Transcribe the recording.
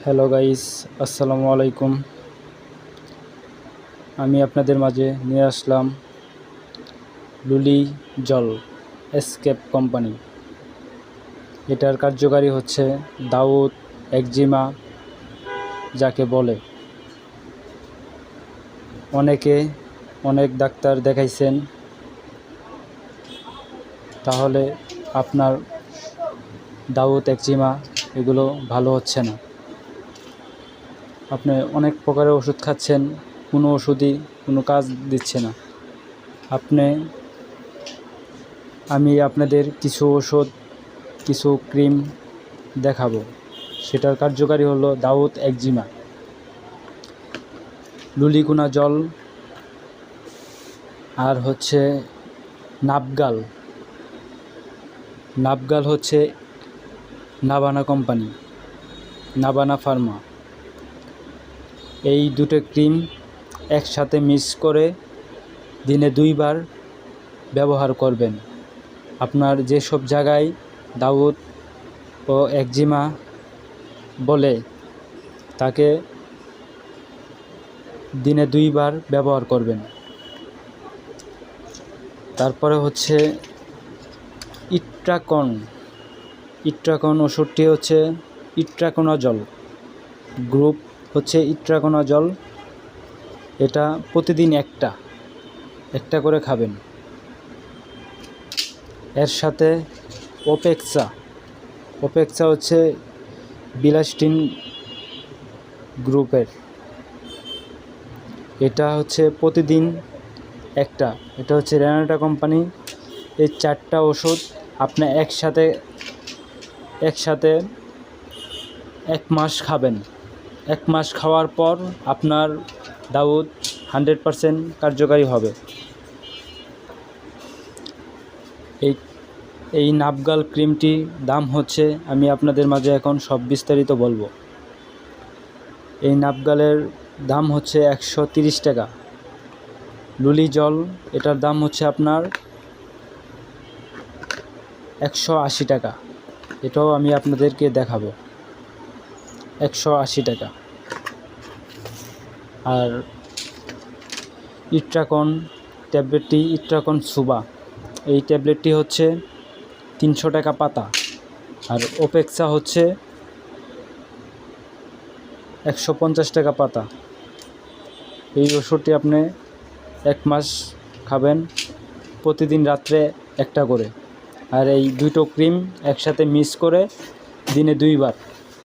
Hello guys, আসসালামু আলাইকুম। আমি আপনাদের মাঝে নিয়ে আসলাম লুলি জল এসকেপ কোম্পানি। এটার কার্যকারী হচ্ছে দাউদ, একজিমা যাকে বলে। অনেক ডাক্তার দেখাইছেন, তাহলে আপনার দাউদ, একজিমা এগুলো ভালো হচ্ছে না। আপনি অনেক প্রকারের ওষুধ খাচ্ছেন, কোনো ওষুধই কোনো কাজ দিচ্ছে না। আমি আপনাদের কিছু ওষুধ, কিছু ক্রিম দেখাবো। সেটার কার্যকারী হলো দাউদ, একজিমা, লুলিকুনা জল, আর হচ্ছে নাপগাল। নাপগাল হচ্ছে নাভানা কোম্পানি, নাভানা ফার্মা। এই দুটো ক্রিম একসাথে মিক্স করে দিনে 2 বার ব্যবহার করবেন। আপনার যেসব জায়গায় দাউদ ও একজিমা বলে তাকে দিনে 2 বার ব্যবহার করবেন। তারপরে হচ্ছে ইট্রাকন ওষুধটি হচ্ছে ইট্রাকোনাজল গ্রুপ, হচ্ছে ইট্রাকোনাজল। এটা প্রতিদিন একটা করে খাবেন। এর সাথে ওপেক্সা হচ্ছে বিলাস্টিন গ্রুপের। এটা হচ্ছে প্রতিদিন একটা। এটা হচ্ছে রেনাটা কোম্পানি। এই 4টা ওষুধ আপনি একসাথে 1 মাস খাবেন। 1 মাস খাওয়ার পর আপনার দাউদ 100% কার্যকারী হবে। এই নাপগাল ক্রিমটি দাম হচ্ছে, আমি আপনাদের মাঝে এখন সব বিস্তারিত বলবো। এই নাপগালের দাম হচ্ছে 130 টাকা। লুলি জল, এটার দাম হচ্ছে আপনার 180 টাকা। এটাও আমি আপনাদেরকে দেখাবো, 180 টাকা। আর ইট্রাকন ট্যাবলেটটি, ইট্রাকন সুবা, এই ট্যাবলেটটি হচ্ছে 300 টাকা পাতা। আর ওপেক্সা হচ্ছে 150 টাকা পাতা। এই ওষুধটি আপনি 1 মাস খাবেন, প্রতিদিন রাত্রে একটা করে। আর এই দুটো ক্রিম একসাথে মিক্স করে দিনে 2 বার